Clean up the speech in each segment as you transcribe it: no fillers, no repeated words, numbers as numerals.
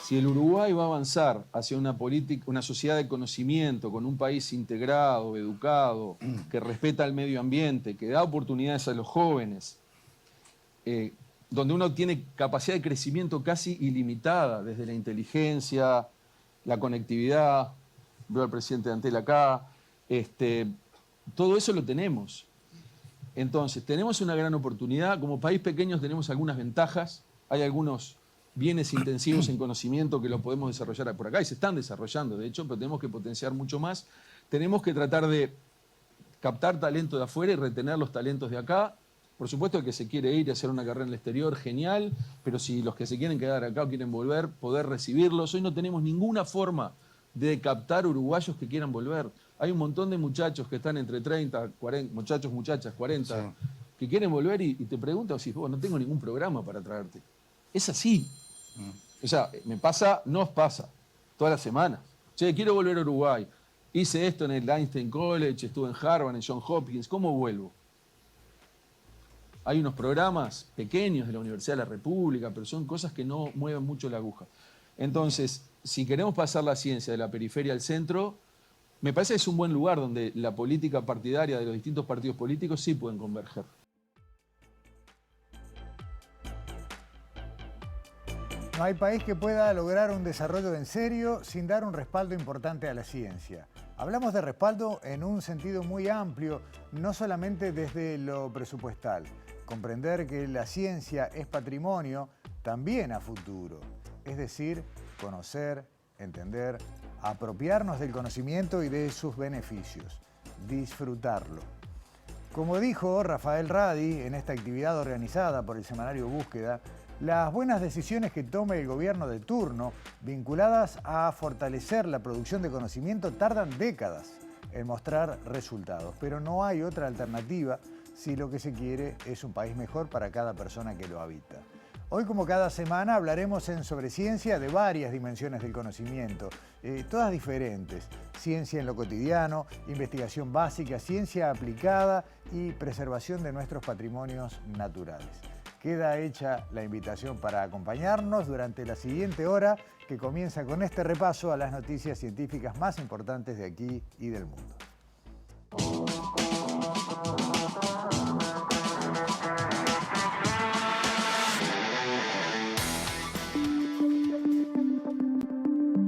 Si el Uruguay va a avanzar hacia una política, una sociedad de conocimiento, con un país integrado, educado, que respeta el medio ambiente, que da oportunidades a los jóvenes, donde uno tiene capacidad de crecimiento casi ilimitada, desde la inteligencia, la conectividad, veo al presidente de Antel acá, todo eso lo tenemos. Entonces, tenemos una gran oportunidad. Como país pequeño tenemos algunas ventajas, hay algunos bienes intensivos en conocimiento que los podemos desarrollar por acá y se están desarrollando, de hecho, pero tenemos que potenciar mucho más. Tenemos que tratar de captar talento de afuera y retener los talentos de acá. Por supuesto, el que se quiere ir y hacer una carrera en el exterior, genial, pero si los que se quieren quedar acá o quieren volver, poder recibirlos. Hoy no tenemos ninguna forma de captar uruguayos que quieran volver. Hay un montón de muchachos que están entre 30, 40, muchachos, muchachas, 40, sí, que quieren volver y te preguntan si no tengo ningún programa para traerte. Es así. O sea, me pasa, nos pasa, todas las semanas. Che, quiero volver a Uruguay. Hice esto en el Einstein College, estuve en Harvard, en Johns Hopkins. ¿Cómo vuelvo? Hay unos programas pequeños de la Universidad de la República, pero son cosas que no mueven mucho la aguja. Entonces, si queremos pasar la ciencia de la periferia al centro, me parece que es un buen lugar donde la política partidaria de los distintos partidos políticos sí pueden converger. No hay país que pueda lograr un desarrollo en serio sin dar un respaldo importante a la ciencia. Hablamos de respaldo en un sentido muy amplio, no solamente desde lo presupuestal. Comprender que la ciencia es patrimonio también a futuro. Es decir, conocer, entender, apropiarnos del conocimiento y de sus beneficios. Disfrutarlo. Como dijo Rafael Radi en esta actividad organizada por el semanario Búsqueda, las buenas decisiones que tome el gobierno de turno, vinculadas a fortalecer la producción de conocimiento, tardan décadas en mostrar resultados. Pero no hay otra alternativa si lo que se quiere es un país mejor para cada persona que lo habita. Hoy, como cada semana, hablaremos en Sobre Ciencia de varias dimensiones del conocimiento, todas diferentes. Ciencia en lo cotidiano, investigación básica, ciencia aplicada y preservación de nuestros patrimonios naturales. Queda hecha la invitación para acompañarnos durante la siguiente hora, que comienza con este repaso a las noticias científicas más importantes de aquí y del mundo.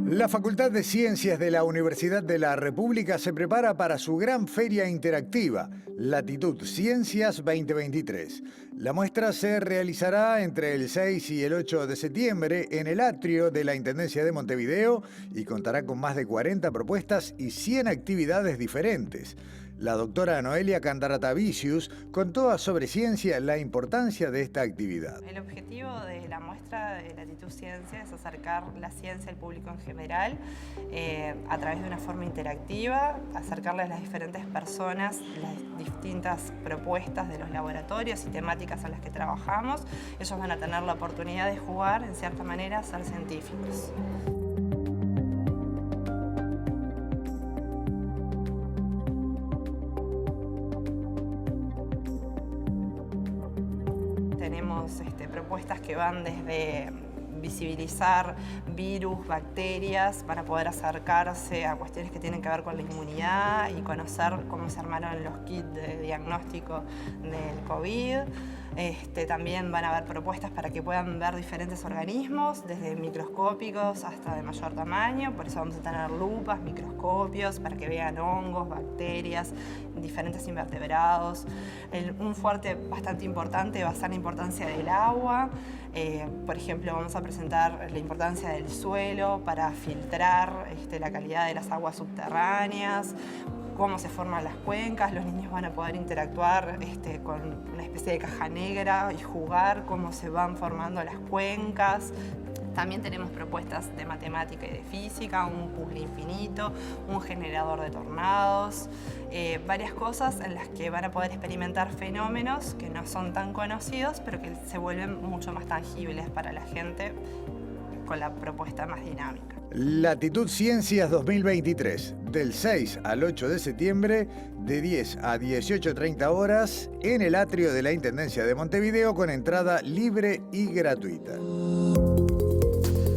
La Facultad de Ciencias de la Universidad de la República se prepara para su gran feria interactiva, Latitud Ciencias 2023. La muestra se realizará entre el 6 y el 8 de septiembre en el atrio de la Intendencia de Montevideo y contará con más de 40 propuestas y 100 actividades diferentes. La doctora Noelia Candaratavicius contó a Sobre Ciencia la importancia de esta actividad. El objetivo de la muestra de Latitud Ciencia es acercar la ciencia al público en general a través de una forma interactiva, acercarle a las diferentes personas las distintas propuestas de los laboratorios y temáticas en las que trabajamos. Ellos van a tener la oportunidad de jugar, en cierta manera, a ser científicos. Tenemos propuestas que van desde visibilizar virus, bacterias, para poder acercarse a cuestiones que tienen que ver con la inmunidad y conocer cómo se armaron los kits de diagnóstico del COVID. También van a haber propuestas para que puedan ver diferentes organismos, desde microscópicos hasta de mayor tamaño. Por eso vamos a tener lupas, microscopios, para que vean hongos, bacterias, diferentes invertebrados. Un fuerte bastante importante va a ser la importancia del agua. Por ejemplo, vamos a presentar la importancia del suelo para filtrar la calidad de las aguas subterráneas, cómo se forman las cuencas. Los niños van a poder interactuar con una especie de caja negra y jugar cómo se van formando las cuencas. También tenemos propuestas de matemática y de física, un puzzle infinito, un generador de tornados, varias cosas en las que van a poder experimentar fenómenos que no son tan conocidos, pero que se vuelven mucho más tangibles para la gente con la propuesta más dinámica. Latitud Ciencias 2023, del 6 al 8 de septiembre, de 10 a 18:30 horas, en el atrio de la Intendencia de Montevideo, con entrada libre y gratuita.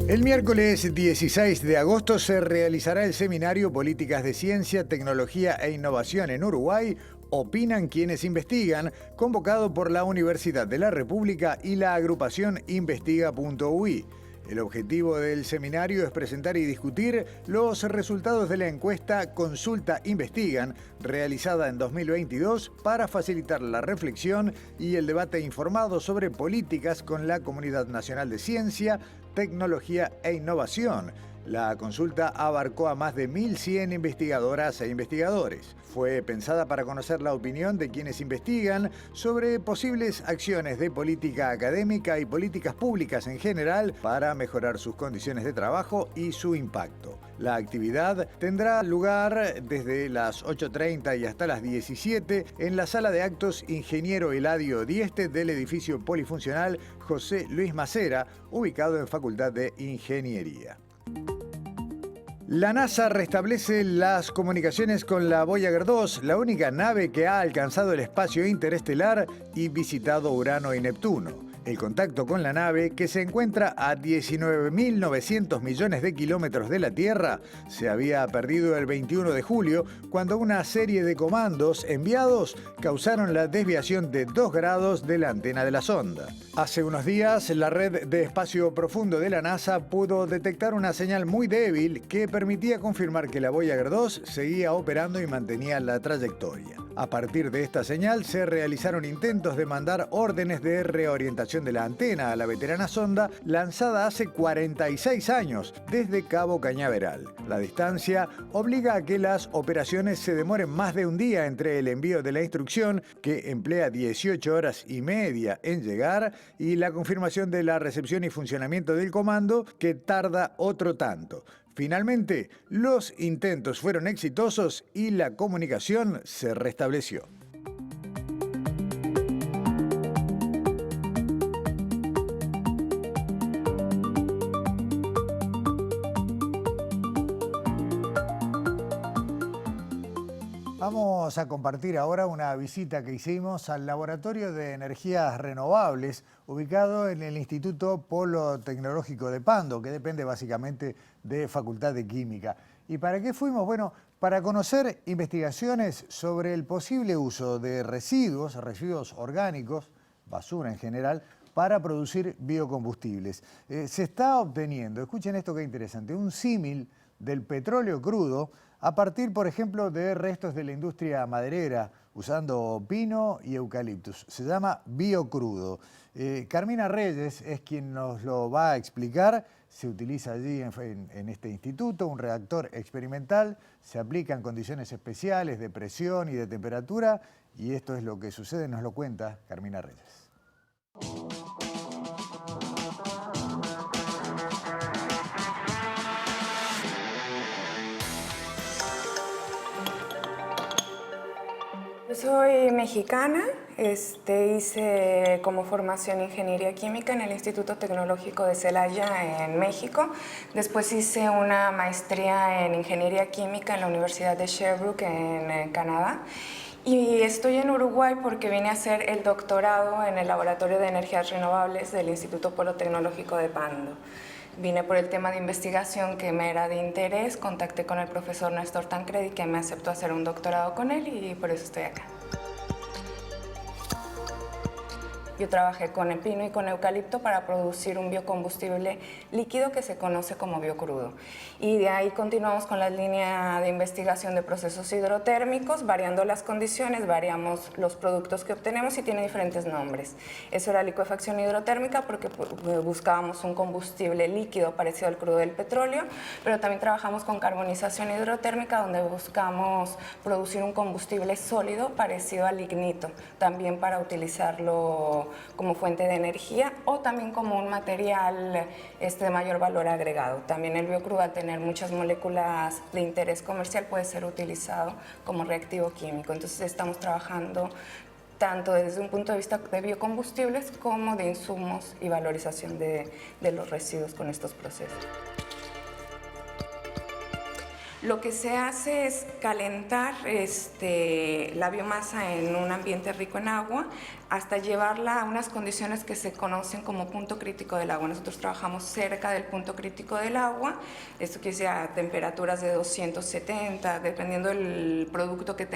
El miércoles 16 de agosto se realizará el seminario Políticas de Ciencia, Tecnología e Innovación en Uruguay. Opinan quienes investigan, convocado por la Universidad de la República y la agrupación Investiga.ui. El objetivo del seminario es presentar y discutir los resultados de la encuesta Consulta Investigan, realizada en 2022, para facilitar la reflexión y el debate informado sobre políticas con la Comunidad Nacional de Ciencia, Tecnología e Innovación. La consulta abarcó a más de 1.100 investigadoras e investigadores. Fue pensada para conocer la opinión de quienes investigan sobre posibles acciones de política académica y políticas públicas en general para mejorar sus condiciones de trabajo y su impacto. La actividad tendrá lugar desde las 8:30 y hasta las 17 en la sala de actos Ingeniero Eladio Dieste del edificio polifuncional José Luis Macera, ubicado en Facultad de Ingeniería. La NASA restablece las comunicaciones con la Voyager 2, la única nave que ha alcanzado el espacio interestelar y visitado Urano y Neptuno. El contacto con la nave, que se encuentra a 19.900 millones de kilómetros de la Tierra, se había perdido el 21 de julio, cuando una serie de comandos enviados causaron la desviación de 2 grados de la antena de la sonda. Hace unos días, la red de espacio profundo de la NASA pudo detectar una señal muy débil que permitía confirmar que la Voyager 2 seguía operando y mantenía la trayectoria. A partir de esta señal se realizaron intentos de mandar órdenes de reorientación de la antena a la veterana sonda lanzada hace 46 años desde Cabo Cañaveral. La distancia obliga a que las operaciones se demoren más de un día entre el envío de la instrucción, que emplea 18 horas y media en llegar, y la confirmación de la recepción y funcionamiento del comando, que tarda otro tanto. Finalmente, los intentos fueron exitosos y la comunicación se restableció. Vamos a compartir ahora una visita que hicimos al Laboratorio de Energías Renovables, ubicado en el Instituto Polo Tecnológico de Pando, que depende básicamente de Facultad de Química. ¿Y para qué fuimos? Bueno, para conocer investigaciones sobre el posible uso de residuos orgánicos, basura en general, para producir biocombustibles. Se está obteniendo, escuchen esto que interesante, un símil del petróleo crudo a partir, por ejemplo, de restos de la industria maderera, usando pino y eucaliptus. Se llama biocrudo. Carmina Reyes es quien nos lo va a explicar. Se utiliza allí en este instituto un reactor experimental, se aplica en condiciones especiales de presión y de temperatura, y esto es lo que sucede, nos lo cuenta Carmina Reyes. Yo soy mexicana, hice como formación Ingeniería Química en el Instituto Tecnológico de Celaya en México. Después hice una maestría en Ingeniería Química en la Universidad de Sherbrooke en Canadá. Y estoy en Uruguay porque vine a hacer el doctorado en el Laboratorio de Energías Renovables del Instituto Polo Tecnológico de Pando. Vine por el tema de investigación que me era de interés, contacté con el profesor Néstor Tancredi, que me aceptó hacer un doctorado con él, y por eso estoy acá. Yo trabajé con el pino y con eucalipto para producir un biocombustible líquido que se conoce como biocrudo. Y de ahí continuamos con la línea de investigación de procesos hidrotérmicos, variando las condiciones, variamos los productos que obtenemos y tiene diferentes nombres. Eso era licuefacción hidrotérmica porque buscábamos un combustible líquido parecido al crudo del petróleo, pero también trabajamos con carbonización hidrotérmica, donde buscamos producir un combustible sólido parecido al lignito, también para utilizarlo como fuente de energía o también como un material de mayor valor agregado. También el biocrudo, al tener muchas moléculas de interés comercial, puede ser utilizado como reactivo químico. Entonces estamos trabajando tanto desde un punto de vista de biocombustibles como de insumos y valorización de los residuos con estos procesos. Lo que se hace es calentar la biomasa en un ambiente rico en agua hasta llevarla a unas condiciones que se conocen como punto crítico del agua. Nosotros trabajamos cerca del punto crítico del agua, esto quiere decir a temperaturas de 270, dependiendo del producto que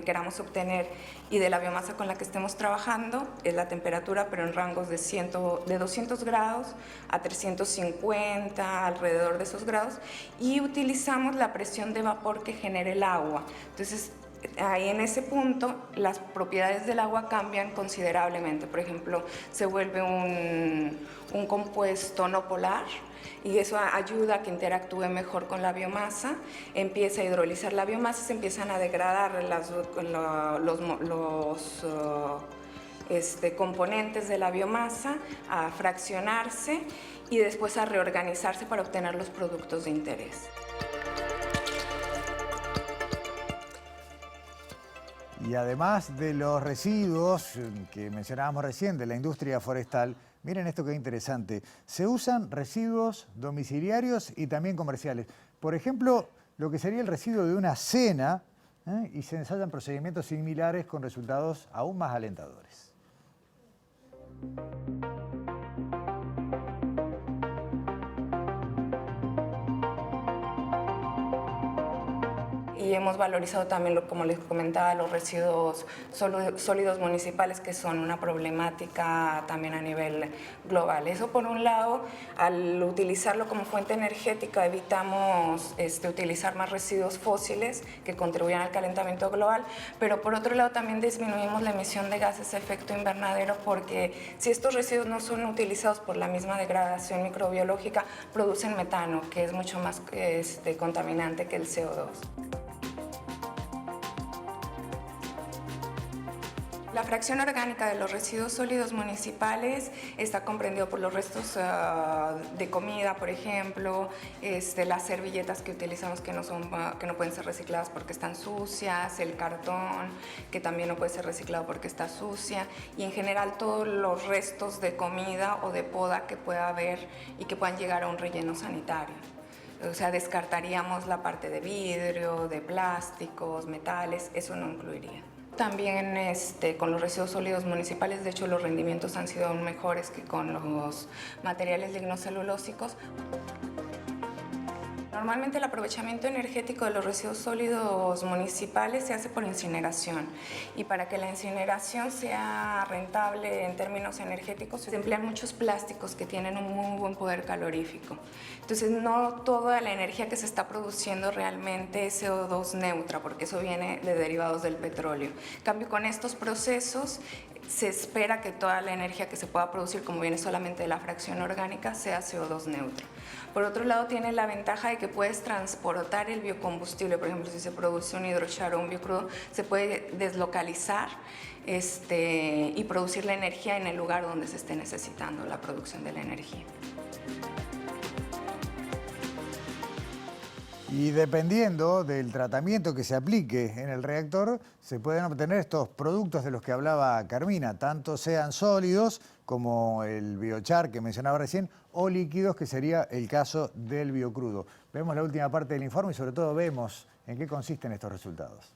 queramos obtener y de la biomasa con la que estemos trabajando, es la temperatura, pero en rangos de 200 grados a 350, alrededor de esos grados, y utilizamos la presión de vapor que genera el agua. Entonces, ahí en ese punto las propiedades del agua cambian considerablemente. Por ejemplo, se vuelve un compuesto no polar y eso ayuda a que interactúe mejor con la biomasa, empieza a hidrolizar la biomasa, se empiezan a degradar los componentes de la biomasa, a fraccionarse y después a reorganizarse para obtener los productos de interés. Y además de los residuos que mencionábamos recién de la industria forestal, miren esto que interesante, se usan residuos domiciliarios y también comerciales. Por ejemplo, lo que sería el residuo de una cena, y se ensayan procedimientos similares con resultados aún más alentadores. Y hemos valorizado también, como les comentaba, los residuos sólidos municipales, que son una problemática también a nivel global. Eso por un lado, al utilizarlo como fuente energética evitamos utilizar más residuos fósiles que contribuyan al calentamiento global, pero por otro lado también disminuimos la emisión de gases de efecto invernadero, porque si estos residuos no son utilizados por la misma degradación microbiológica, producen metano, que es mucho más contaminante que el CO2. La fracción orgánica de los residuos sólidos municipales está comprendido por los restos de comida, por ejemplo, las servilletas que utilizamos que no pueden ser recicladas porque están sucias, el cartón que también no puede ser reciclado porque está sucia, y en general todos los restos de comida o de poda que pueda haber y que puedan llegar a un relleno sanitario. O sea, descartaríamos la parte de vidrio, de plásticos, metales, eso no incluiría. También con los residuos sólidos municipales, de hecho, los rendimientos han sido aún mejores que con los materiales lignocelulósicos. Normalmente el aprovechamiento energético de los residuos sólidos municipales se hace por incineración, y para que la incineración sea rentable en términos energéticos se emplean muchos plásticos que tienen un muy buen poder calorífico. Entonces no toda la energía que se está produciendo realmente es CO2 neutra, porque eso viene de derivados del petróleo. En cambio, con estos procesos se espera que toda la energía que se pueda producir, como viene solamente de la fracción orgánica, sea CO2 neutra. Por otro lado, tiene la ventaja de que puedes transportar el biocombustible. Por ejemplo, si se produce un hidrochar o un biocrudo, se puede deslocalizar y producir la energía en el lugar donde se esté necesitando la producción de la energía. Y dependiendo del tratamiento que se aplique en el reactor, se pueden obtener estos productos de los que hablaba Carmina, tanto sean sólidos como el biochar que mencionaba recién, o líquidos, que sería el caso del biocrudo. Vemos la última parte del informe y sobre todo vemos en qué consisten estos resultados.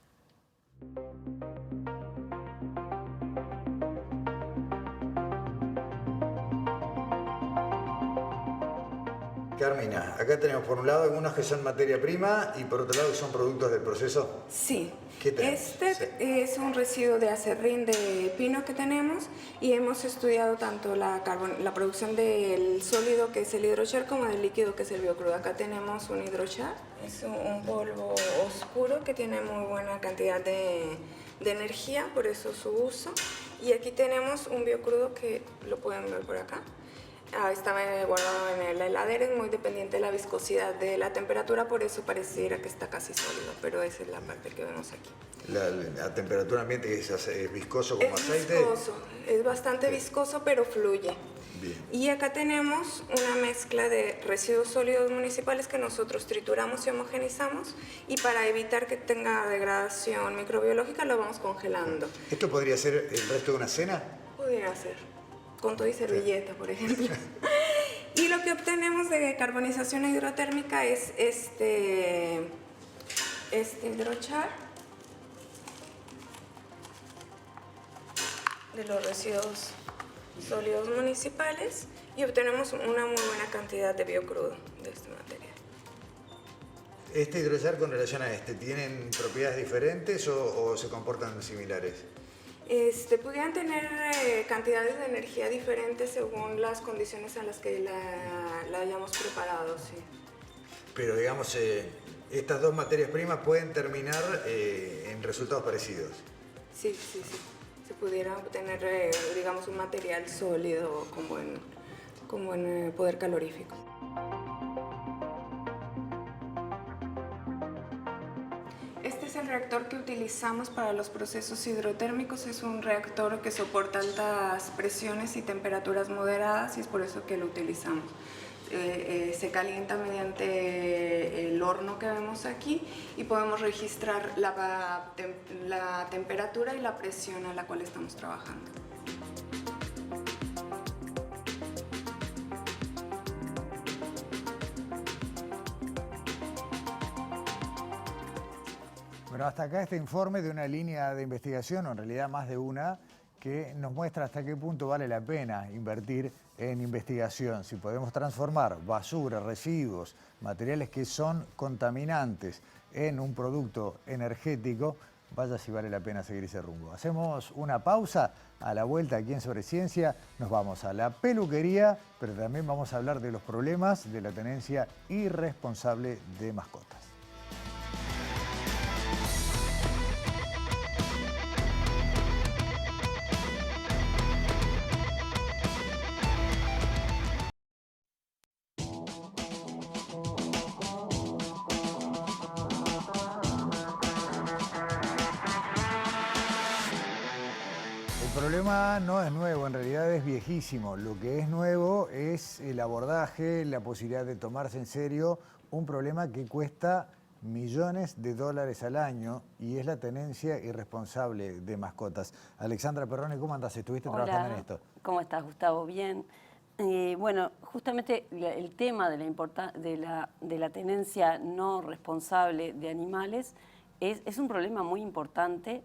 Carmina, acá tenemos por un lado algunos que son materia prima y por otro lado que son productos del proceso. Sí. ¿Qué tenemos? Es un residuo de acerrín de pino que tenemos, y hemos estudiado tanto la producción del sólido, que es el hidrochar, como del líquido, que es el biocrudo. Acá tenemos un hidrochar, es un polvo oscuro que tiene muy buena cantidad de energía, por eso su uso. Y aquí tenemos un biocrudo que lo pueden ver por acá. Está guardado en la heladera, es muy dependiente de la viscosidad de la temperatura, por eso pareciera que está casi sólido, pero esa es la parte que vemos aquí. La temperatura ambiente es viscoso como aceite. Es viscoso, es bastante viscoso, pero fluye. Bien. Y acá tenemos una mezcla de residuos sólidos municipales que nosotros trituramos y homogenizamos, y para evitar que tenga degradación microbiológica lo vamos congelando. ¿Esto podría ser el resto de una cena? Pudiera ser, con todo y servilleta, por ejemplo. Y lo que obtenemos de carbonización hidrotérmica es este hidrochar de los residuos sólidos municipales y obtenemos una muy buena cantidad de biocrudo de este material. ¿Este hidrochar con relación a este, tienen propiedades diferentes o se comportan similares? Pudieran tener cantidades de energía diferentes según las condiciones en las que la hayamos preparado, sí. Pero digamos, estas dos materias primas pueden terminar en resultados parecidos. Sí, sí, sí. Se pudiera obtener, digamos, un material sólido con buen poder calorífico. Este es el reactor que utilizamos para los procesos hidrotérmicos. Es un reactor que soporta altas presiones y temperaturas moderadas y es por eso que lo utilizamos. Se calienta mediante el horno que vemos aquí y podemos registrar la temperatura y la presión a la cual estamos trabajando. Bueno, hasta acá este informe de una línea de investigación, o en realidad más de una, que nos muestra hasta qué punto vale la pena invertir en investigación. Si podemos transformar basura, residuos, materiales que son contaminantes en un producto energético, vaya si vale la pena seguir ese rumbo. Hacemos una pausa. A la vuelta aquí en Sobre Ciencia nos vamos a la peluquería, pero también vamos a hablar de los problemas de la tenencia irresponsable de mascotas. El problema no es nuevo, en realidad es viejísimo. Lo que es nuevo es el abordaje, la posibilidad de tomarse en serio un problema que cuesta millones de dólares al año y es la tenencia irresponsable de mascotas. Alexandra Perrone, ¿cómo andás? ¿Estuviste trabajando en esto? ¿Cómo estás, Gustavo? Bien. Bueno, justamente el tema de la tenencia no responsable de animales es un problema muy importante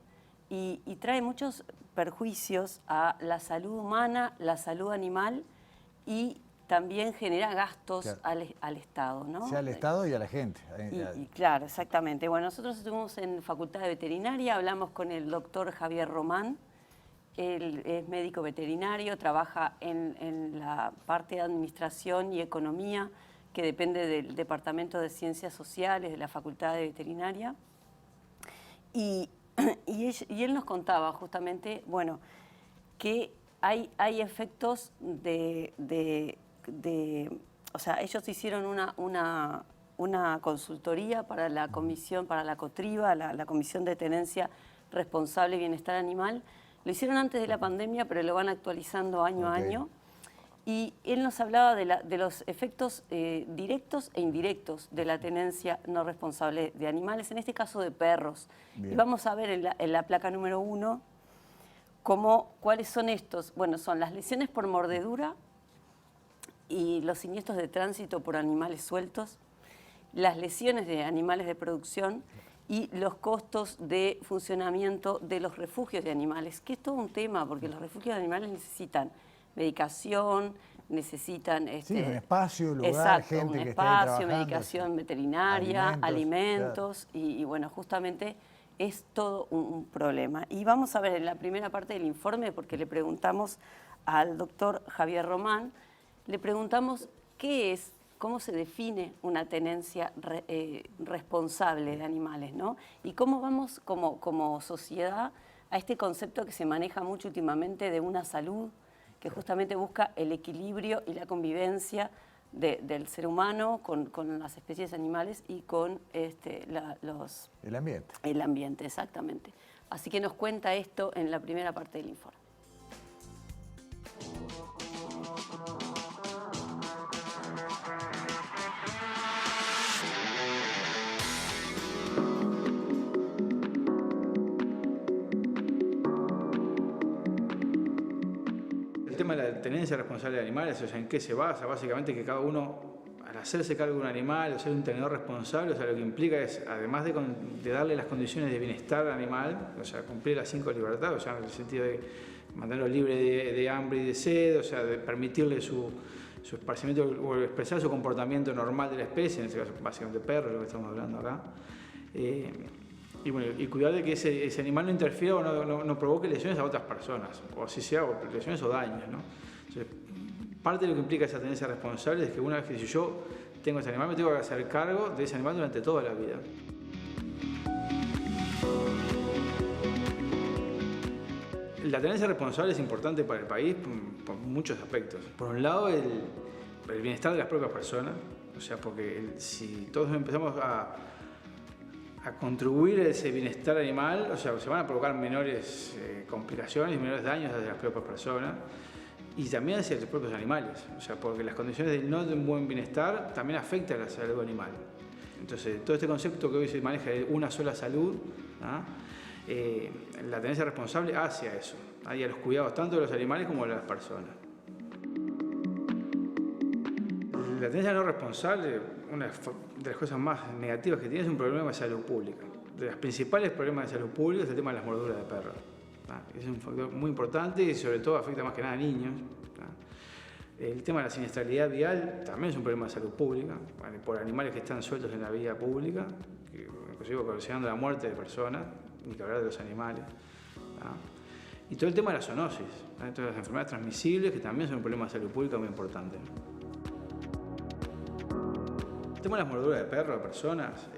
y trae muchos perjuicios a la salud humana, la salud animal y también genera gastos al Estado, ¿no? O sea, al Estado y a la gente. Y claro, exactamente. Bueno, nosotros estuvimos en Facultad de Veterinaria, hablamos con el doctor Javier Román. Él es médico veterinario, trabaja en la parte de Administración y Economía, que depende del Departamento de Ciencias Sociales de la Facultad de Veterinaria. Y él nos contaba justamente, bueno, que hay efectos o sea, ellos hicieron una consultoría para la comisión, para la COTRIBA, la Comisión de Tenencia Responsable y Bienestar Animal. Lo hicieron antes de la pandemia, pero lo van actualizando año a año. Y él nos hablaba de los efectos directos e indirectos de la tenencia no responsable de animales, en este caso de perros. Bien. Y vamos a ver en la placa número 1 cuáles son estos. Bueno, son las lesiones por mordedura y los siniestros de tránsito por animales sueltos, las lesiones de animales de producción y los costos de funcionamiento de los refugios de animales, que es todo un tema, porque los refugios de animales necesitan medicación, necesitan un espacio, lugar, exacto, gente un que espacio, esté medicación veterinaria, alimentos claro. y bueno, justamente es todo un problema. Y vamos a ver en la primera parte del informe, porque le preguntamos al doctor Javier Román, le preguntamos qué es, cómo se define una tenencia responsable de animales, ¿no? Y cómo vamos como sociedad a este concepto que se maneja mucho últimamente de una salud que justamente busca el equilibrio y la convivencia del ser humano con las especies animales y con el ambiente. El ambiente, exactamente. Así que nos cuenta esto en la primera parte del informe. El tema de la tenencia responsable de animales, o sea, ¿en qué se basa? Básicamente que cada uno al hacerse cargo de un animal o ser un tenedor responsable, o sea, lo que implica es, además de darle las condiciones de bienestar al animal, o sea, cumplir las 5 libertades, o sea, en el sentido de mantenerlo libre de hambre y de sed, o sea, de permitirle su esparcimiento o expresar su comportamiento normal de la especie, en este caso básicamente perro, lo que estamos hablando acá. Y, bueno, y cuidar de que ese animal no interfiera o no provoque lesiones a otras personas, o así sea, o lesiones o daños, ¿no? Entonces, parte de lo que implica esa tenencia responsable es que una vez que si yo tengo ese animal, me tengo que hacer cargo de ese animal durante toda la vida. La tenencia responsable es importante para el país por muchos aspectos. Por un lado, el bienestar de las propias personas, o sea, porque si todos empezamos a contribuir a ese bienestar animal, o sea, se van a provocar menores complicaciones y menores daños hacia las propias personas y también hacia los propios animales, o sea, porque las condiciones de no de un buen bienestar también afectan a la salud animal. Entonces, todo este concepto que hoy se maneja de una sola salud, ¿no? La tenencia responsable hacia eso, hacia los cuidados tanto de los animales como de las personas. La tenencia no responsable, una de las cosas más negativas que tiene es un problema de salud pública. De los principales problemas de salud pública es el tema de las morduras de perro. Es un factor muy importante y sobre todo afecta más que nada a niños. El tema de la siniestralidad vial también es un problema de salud pública, por animales que están sueltos en la vía pública, inclusive ocasionando la muerte de personas, ni que hablar de los animales. Y todo el tema de la zoonosis, todas las enfermedades transmisibles que también son un problema de salud pública muy importante. El tema de las morduras de perro a personas,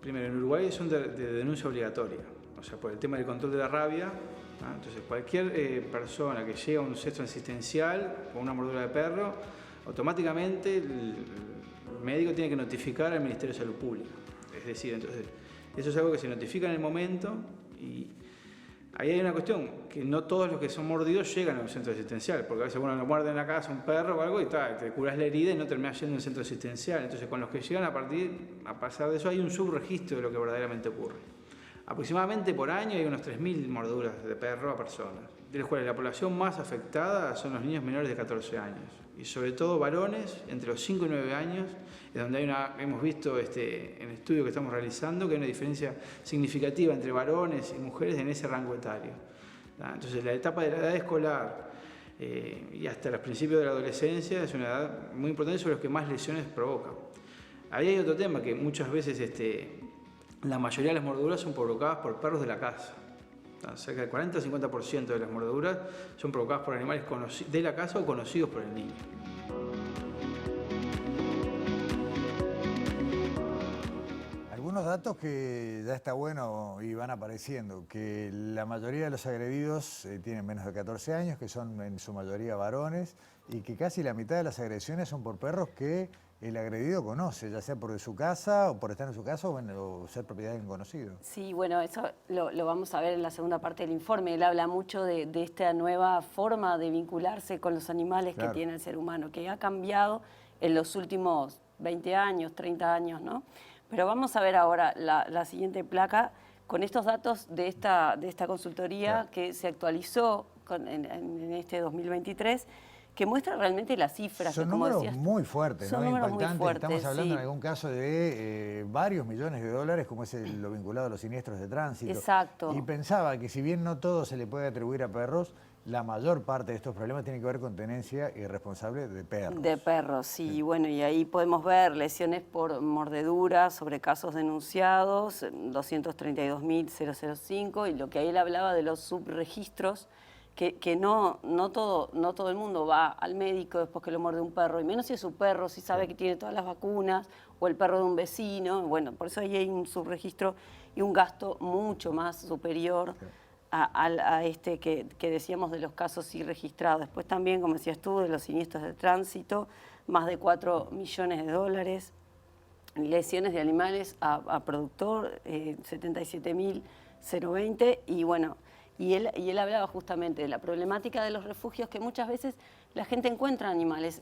primero en Uruguay son de denuncia obligatoria, o sea, por el tema del control de la rabia. Entonces, cualquier persona que llega a un centro asistencial con una mordura de perro, automáticamente el médico tiene que notificar al Ministerio de Salud Pública. Es decir, entonces, eso es algo que se notifica en el momento y ahí hay una cuestión, que no todos los que son mordidos llegan a un centro asistencial, porque a veces uno lo muerde en la casa un perro o algo y te curas la herida y no terminas yendo a un centro asistencial. Entonces, con los que llegan a pasar de eso, hay un subregistro de lo que verdaderamente ocurre. Aproximadamente por año hay unos 3.000 morduras de perro a personas, de los cuales la población más afectada son los niños menores de 14 años, y sobre todo varones entre los 5 y 9 años, es donde hemos visto en el estudio que estamos realizando que hay una diferencia significativa entre varones y mujeres en ese rango etario. Entonces, la etapa de la edad escolar y hasta los principios de la adolescencia es una edad muy importante sobre los que más lesiones provocan. Ahí hay otro tema que muchas veces la mayoría de las mordeduras son provocadas por perros de la casa. Cerca del 40-50% de las mordeduras son provocadas por animales de la casa o conocidos por el niño. Algunos datos que ya está bueno y van apareciendo, que la mayoría de los agredidos tienen menos de 14 años, que son en su mayoría varones, y que casi la mitad de las agresiones son por perros que el agredido conoce, ya sea por su casa o por estar en su casa o ser propiedad de un conocido. Sí, bueno, eso lo vamos a ver en la segunda parte del informe. Él habla mucho de esta nueva forma de vincularse con los animales que tiene el ser humano, que ha cambiado en los últimos 20 años, 30 años, ¿no? Pero vamos a ver ahora la siguiente placa con estos datos de esta consultoría que se actualizó en este 2023, que muestra realmente las cifras. Son números muy fuertes, son números muy fuertes. Estamos hablando en algún caso de varios millones de dólares, como es lo vinculado a los siniestros de tránsito. Exacto. Y pensaba que si bien no todo se le puede atribuir a perros, la mayor parte de estos problemas tiene que ver con tenencia irresponsable de perros. De perros, sí. Bueno, y ahí podemos ver lesiones por mordeduras sobre casos denunciados, 232.005, y lo que ahí él hablaba de los subregistros, que no todo el mundo va al médico después que lo muerde un perro, y menos si es su perro, si sabe que tiene todas las vacunas, o el perro de un vecino. Bueno, por eso ahí hay un subregistro y un gasto mucho más superior a este que decíamos de los casos sí registrados. Después también, como decías tú, de los siniestros de tránsito, más de 4 millones de dólares. Lesiones de animales a productor, 77.020, y bueno, y él hablaba justamente de la problemática de los refugios, que muchas veces la gente encuentra animales,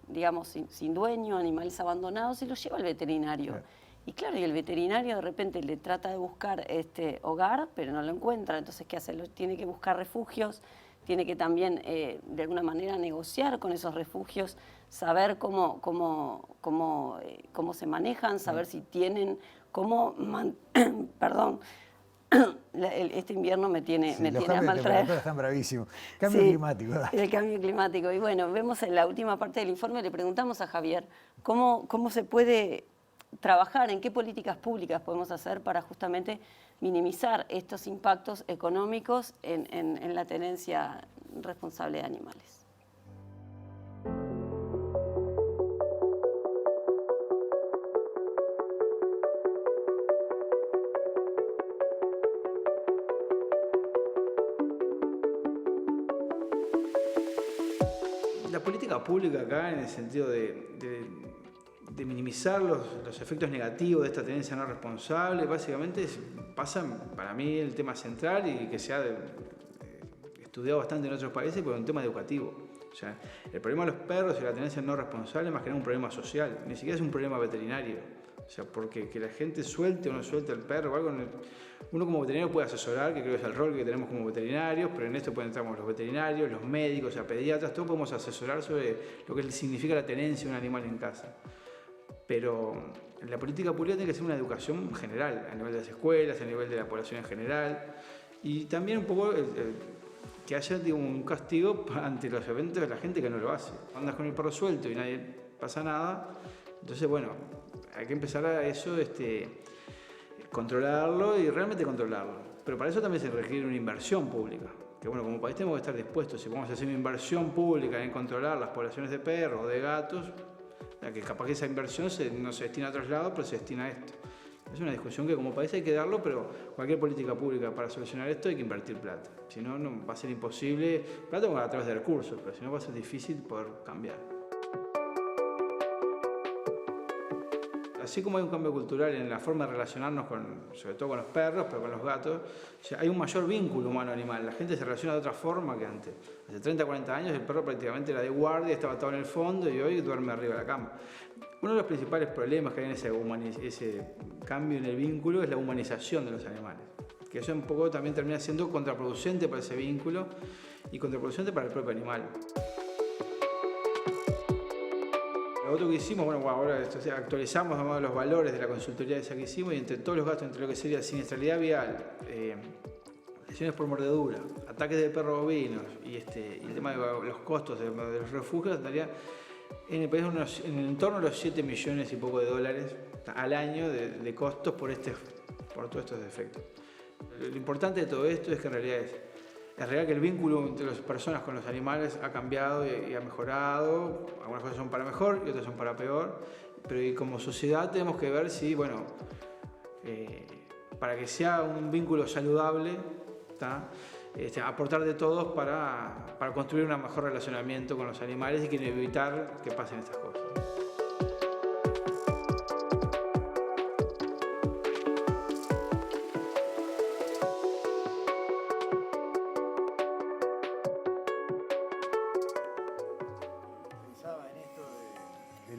digamos, sin dueño, animales abandonados, y los lleva al veterinario. Y claro, y el veterinario de repente le trata de buscar hogar, pero no lo encuentra. Entonces, ¿qué hace? Tiene que buscar refugios, tiene que también de alguna manera negociar con esos refugios, saber cómo se manejan, saber si tienen perdón, este invierno me tiene a mal traer. Están bravísimos. Cambio climático. El cambio climático. Y bueno, vemos en la última parte del informe, le preguntamos a Javier cómo se puede trabajar, en qué políticas públicas podemos hacer para justamente minimizar estos impactos económicos en la tenencia responsable de animales. La política pública acá, en el sentido de minimizar los efectos negativos de esta tenencia no responsable, básicamente pasa, para mí, el tema central y que se ha estudiado bastante en otros países, por un tema educativo. O sea, el problema de los perros y la tenencia no responsable es más que nada un problema social, ni siquiera es un problema veterinario. O sea, porque que la gente suelte o no suelte el perro o algo, uno como veterinario puede asesorar, que creo que es el rol que tenemos como veterinarios, pero en esto pueden entrar los veterinarios, los médicos, o sea, pediatras, todos podemos asesorar sobre lo que significa la tenencia de un animal en casa. Pero la política pública tiene que ser una educación general, a nivel de las escuelas, a nivel de la población en general, y también un poco que haya un castigo ante los eventos de la gente que no lo hace. Andas con el perro suelto y nadie pasa nada, entonces bueno, hay que empezar a eso, controlarlo y realmente controlarlo. Pero para eso también se requiere una inversión pública. Que bueno, como país tenemos que estar dispuestos, si vamos a hacer una inversión pública en controlar las poblaciones de perros o de gatos, que capaz que esa inversión no se destina a otros lados, pero se destina a esto. Es una discusión que como país hay que darlo, pero cualquier política pública para solucionar esto hay que invertir plata. Si no, va a ser imposible, plata a través de recursos, pero si no va a ser difícil poder cambiar. Así como hay un cambio cultural en la forma de relacionarnos, sobre todo con los perros, pero con los gatos, o sea, hay un mayor vínculo humano-animal. La gente se relaciona de otra forma que antes. Hace 30, 40 años el perro prácticamente era de guardia, estaba atado en el fondo y hoy duerme arriba de la cama. Uno de los principales problemas que hay en ese cambio en el vínculo es la humanización de los animales. Que eso un poco también termina siendo contraproducente para ese vínculo y contraproducente para el propio animal. Lo otro que hicimos, bueno, ahora actualizamos los valores de la consultoría esa que hicimos y entre todos los gastos, entre lo que sería siniestralidad vial, lesiones por mordedura, ataques de perros bovinos y el tema de los costos de los refugios, estaría en el país en el entorno de los 7 millones y poco de dólares al año de costos por todos estos defectos. Lo importante de todo esto es que en realidad es real que el vínculo entre las personas con los animales ha cambiado y ha mejorado. Algunas cosas son para mejor y otras son para peor. Pero como sociedad tenemos que ver si, bueno, para que sea un vínculo saludable, aportar de todos para construir un mejor relacionamiento con los animales y que evitar que pasen estas cosas.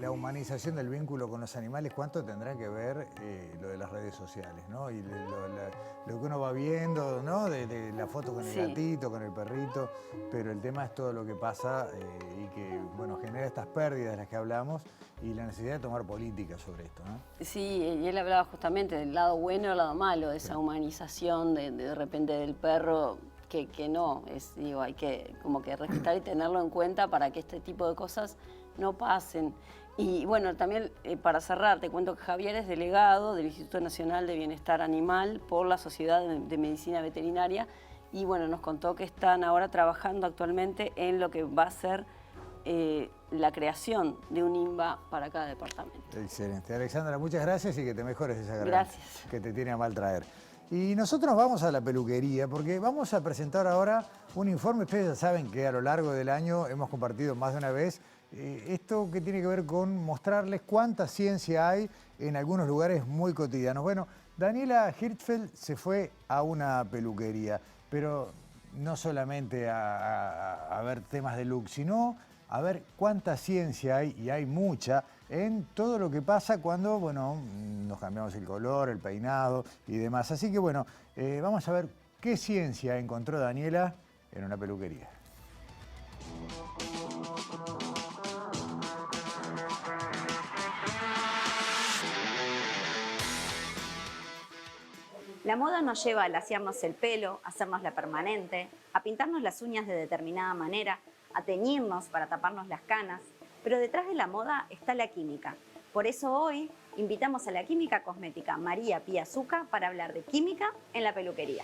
La humanización del vínculo con los animales, ¿cuánto tendrá que ver lo de las redes sociales, ¿no? Y lo que uno va viendo, ¿no? De la foto con el gatito, con el perrito, pero el tema es todo lo que pasa y que, bueno, genera estas pérdidas de las que hablamos y la necesidad de tomar políticas sobre esto, ¿no? Sí, y él hablaba justamente del lado bueno y el lado malo, de esa humanización de repente del perro, que no, hay que como que respetar y tenerlo en cuenta para que este tipo de cosas no pasen. Y bueno, también para cerrar, te cuento que Javier es delegado del Instituto Nacional de Bienestar Animal por la Sociedad de Medicina Veterinaria y bueno, nos contó que están ahora trabajando actualmente en lo que va a ser la creación de un INVA para cada departamento. Excelente. Alexandra, muchas gracias y que te mejores esa garganta que te tiene a mal traer. Y nosotros vamos a la peluquería porque vamos a presentar ahora un informe. Ustedes ya saben que a lo largo del año hemos compartido más de una vez esto que tiene que ver con mostrarles cuánta ciencia hay en algunos lugares muy cotidianos. Bueno, Daniela Hirtfeld se fue a una peluquería, pero no solamente a ver temas de look, sino a ver cuánta ciencia hay, y hay mucha, en todo lo que pasa cuando, bueno, nos cambiamos el color, el peinado y demás. Así que, bueno, vamos a ver qué ciencia encontró Daniela en una peluquería. La moda nos lleva a laciarnos el pelo, a hacernos la permanente, a pintarnos las uñas de determinada manera, a teñirnos para taparnos las canas. Pero detrás de la moda está la química. Por eso hoy invitamos a la química cosmética María Pía Zucca para hablar de química en la peluquería.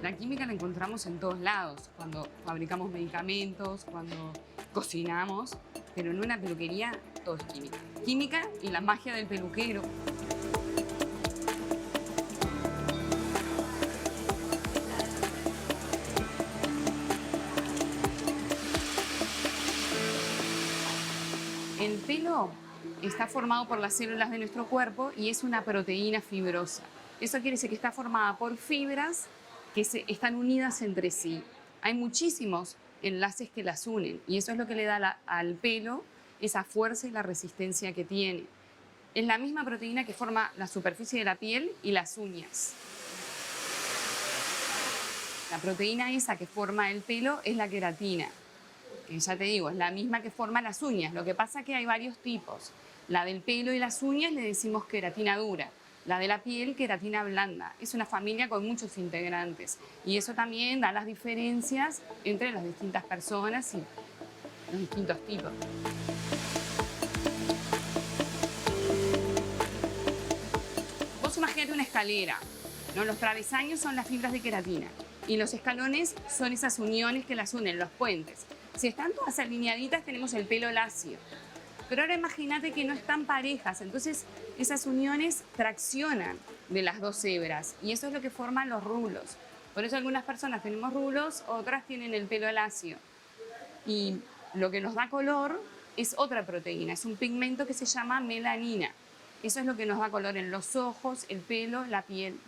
La química la encontramos en todos lados, cuando fabricamos medicamentos, cuando cocinamos, pero en una peluquería todo es química. Química y la magia del peluquero. El pelo está formado por las células de nuestro cuerpo y es una proteína fibrosa. Eso quiere decir que está formada por fibras que están unidas entre sí. Hay muchísimos enlaces que las unen y eso es lo que le da al pelo esa fuerza y la resistencia que tiene. Es la misma proteína que forma la superficie de la piel y las uñas. La proteína esa que forma el pelo es la queratina, que ya te digo, es la misma que forma las uñas. Lo que pasa es que hay varios tipos. La del pelo y las uñas le decimos queratina dura. La de la piel, queratina blanda. Es una familia con muchos integrantes y eso también da las diferencias entre las distintas personas y los distintos tipos. Vos imagínate una escalera, ¿no? Los travesaños son las fibras de queratina y los escalones son esas uniones que las unen, los puentes. Si están todas alineaditas tenemos el pelo lacio. Pero ahora imagínate que no están parejas, entonces esas uniones traccionan de las dos hebras y eso es lo que forman los rulos. Por eso algunas personas tenemos rulos, otras tienen el pelo lacio. Y lo que nos da color es otra proteína, es un pigmento que se llama melanina. Eso es lo que nos da color en los ojos, el pelo, la piel.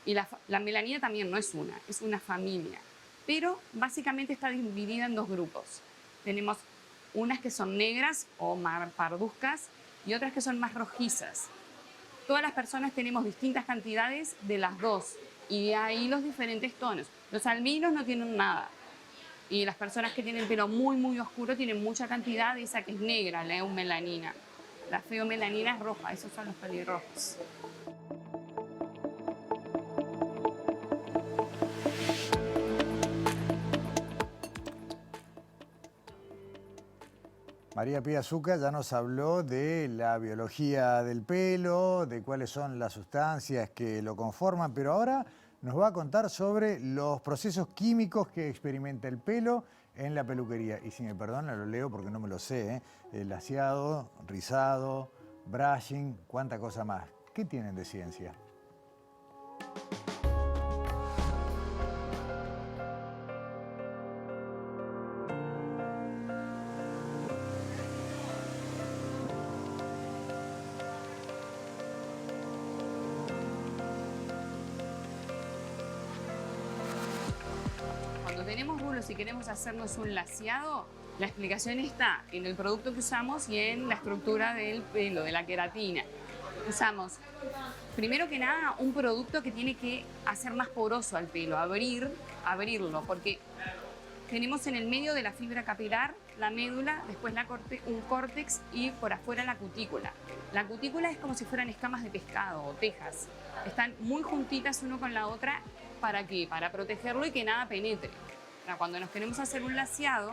Y la melanina también no es una familia. Pero básicamente está dividida en dos grupos. Tenemos unas que son negras o parduzcas y otras que son más rojizas. Todas las personas tenemos distintas cantidades de las dos y de ahí los diferentes tonos. Los albinos no tienen nada y las personas que tienen el pelo muy muy oscuro tienen mucha cantidad de esa que es negra, la eumelanina. La feomelanina es roja, esos son los pelirrojos. María Pía Zucca ya nos habló de la biología del pelo, de cuáles son las sustancias que lo conforman, pero ahora nos va a contar sobre los procesos químicos que experimenta el pelo en la peluquería. Y si me perdona, lo leo porque no me lo sé, ¿eh? Laciado, rizado, brushing, cuánta cosa más. ¿Qué tienen de ciencia? Cuando tenemos rulos y queremos hacernos un laciado, la explicación está en el producto que usamos y en la estructura del pelo, de la queratina. Usamos, primero que nada, un producto que tiene que hacer más poroso al pelo, abrirlo, porque tenemos en el medio de la fibra capilar la médula, después un córtex y por afuera la cutícula. La cutícula es como si fueran escamas de pescado o tejas. Están muy juntitas uno con la otra. ¿Para qué? Para protegerlo y que nada penetre. Cuando nos queremos hacer un laciado,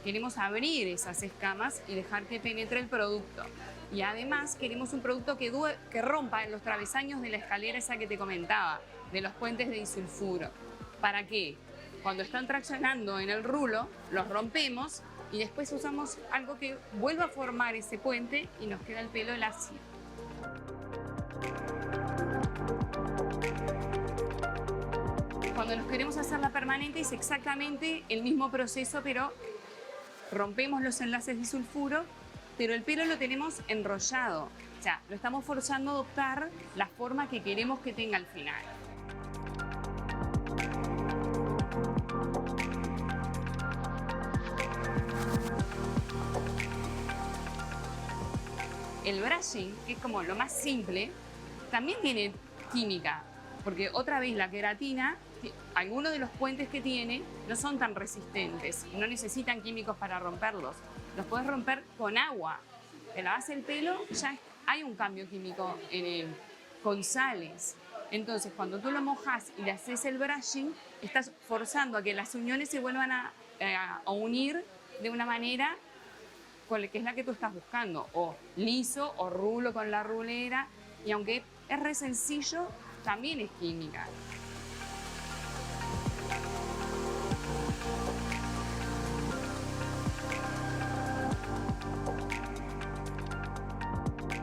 queremos abrir esas escamas y dejar que penetre el producto. Y además queremos un producto que rompa en los travesaños de la escalera esa que te comentaba, de los puentes de disulfuro. ¿Para qué? Cuando están traccionando en el rulo, los rompemos y después usamos algo que vuelva a formar ese puente y nos queda el pelo lacio. Cuando nos queremos hacer la permanente es exactamente el mismo proceso, pero rompemos los enlaces de disulfuro, pero el pelo lo tenemos enrollado. O sea, lo estamos forzando a adoptar la forma que queremos que tenga al final. El brushing, que es como lo más simple, también tiene química, porque otra vez la queratina, algunos de los puentes que tiene no son tan resistentes, no necesitan químicos para romperlos. Los puedes romper con agua. Te lavas el pelo, ya hay un cambio químico en él, con sales. Entonces, cuando tú lo mojas y le haces el brushing, estás forzando a que las uniones se vuelvan a unir de una manera que es la que tú estás buscando, o liso o rulo con la rulera, y aunque es re sencillo, también es química.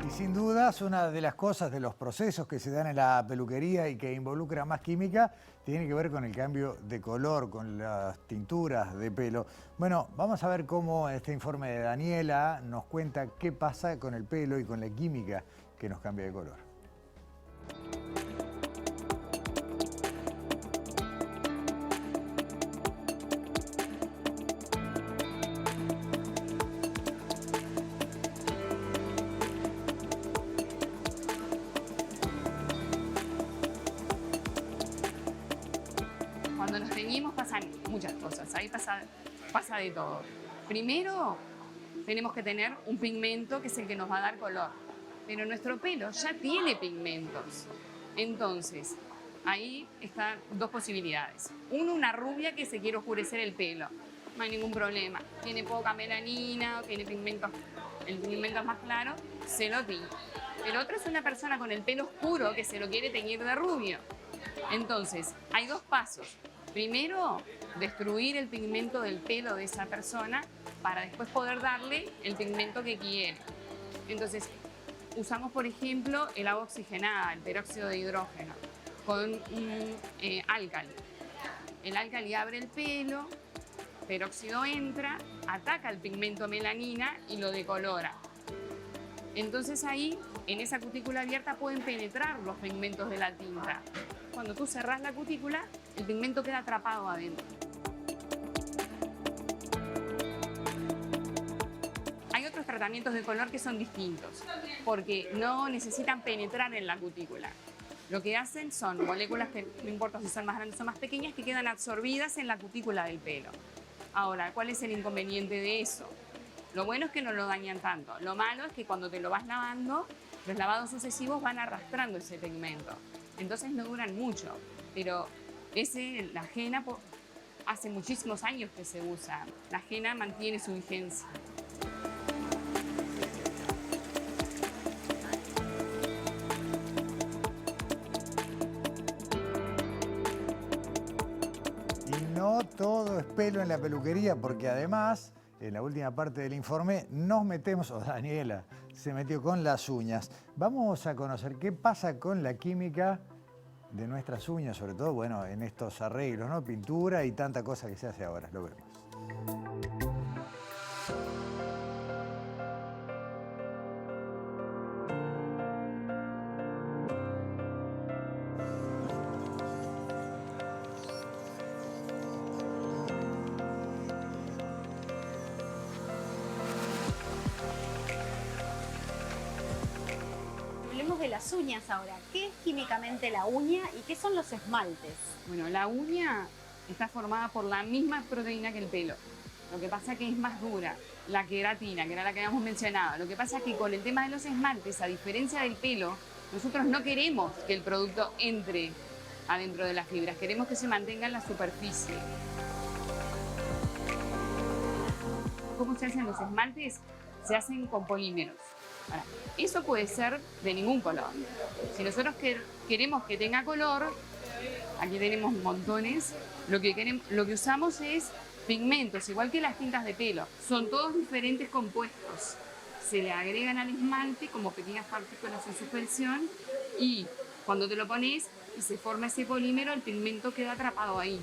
Y sin dudas, una de las cosas, de los procesos que se dan en la peluquería y que involucra más química, tiene que ver con el cambio de color, con las tinturas de pelo. Bueno, vamos a ver cómo este informe de Daniela nos cuenta qué pasa con el pelo y con la química que nos cambia de color. Cuando nos teñimos pasan muchas cosas, ahí pasa de todo. Primero, tenemos que tener un pigmento que es el que nos va a dar color, pero nuestro pelo ya tiene pigmentos. Entonces, ahí están dos posibilidades. Uno, una rubia que se quiere oscurecer el pelo, no hay ningún problema. Tiene poca melanina, tiene pigmentos, el pigmento es más claro, se lo tiñe. El otro es una persona con el pelo oscuro que se lo quiere teñir de rubio. Entonces, hay dos pasos. Primero, destruir el pigmento del pelo de esa persona para después poder darle el pigmento que quiere. Entonces, usamos, por ejemplo, el agua oxigenada, el peróxido de hidrógeno, con un álcali. El álcali abre el pelo, peróxido entra, ataca el pigmento melanina y lo decolora. Entonces ahí, en esa cutícula abierta, pueden penetrar los pigmentos de la tinta. Cuando tú cerrás la cutícula, el pigmento queda atrapado adentro. Hay otros tratamientos de color que son distintos, porque no necesitan penetrar en la cutícula. Lo que hacen son moléculas que, no importa si son más grandes o más pequeñas, que quedan absorbidas en la cutícula del pelo. Ahora, ¿cuál es el inconveniente de eso? Lo bueno es que no lo dañan tanto. Lo malo es que cuando te lo vas lavando, los lavados sucesivos van arrastrando ese pigmento. Entonces no duran mucho, pero la henna hace muchísimos años que se usa. La henna mantiene su vigencia. Y no todo es pelo en la peluquería, porque además, en la última parte del informe, nos metemos, o Daniela se metió con las uñas. Vamos a conocer qué pasa con la química de nuestras uñas, sobre todo, bueno, en estos arreglos, ¿no? Pintura y tanta cosa que se hace ahora. Lo vemos. Hablemos de las uñas ahora. ¿Qué es químicamente la uña y qué son los esmaltes? Bueno, la uña está formada por la misma proteína que el pelo. Lo que pasa es que es más dura, la queratina, que era la que habíamos mencionado. Lo que pasa es que con el tema de los esmaltes, a diferencia del pelo, nosotros no queremos que el producto entre adentro de las fibras, queremos que se mantenga en la superficie. ¿Cómo se hacen los esmaltes? Se hacen con polímeros. Ahora, eso puede ser de ningún color. Si nosotros queremos que tenga color, aquí tenemos montones, lo que usamos es pigmentos, igual que las tintas de pelo. Son todos diferentes compuestos. Se le agregan al esmalte como pequeñas partículas en suspensión y cuando te lo pones y se forma ese polímero, el pigmento queda atrapado ahí.